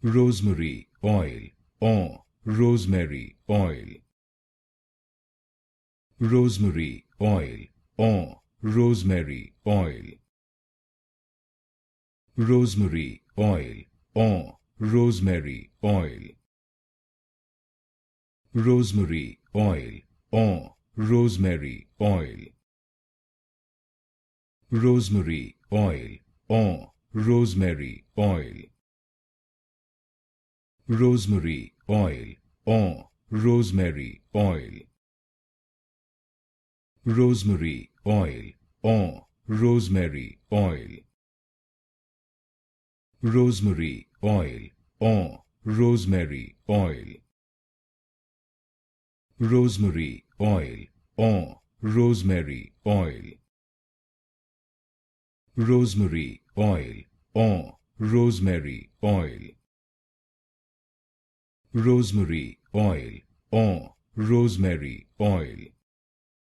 Rosemary oil or rosemary oil. Rosemary oil or rosemary oil. Rosemary oil or rosemary oil. Rosemary oil or rosemary oil. Rosemary oil or rosemary oil. Rosemary oil or rosemary oil. Rosemary oil or rosemary oil. Rosemary oil or rosemary oil. Rosemary oil or rosemary oil. Rosemary oil or rosemary oil. Rosemary oil or rosemary oil.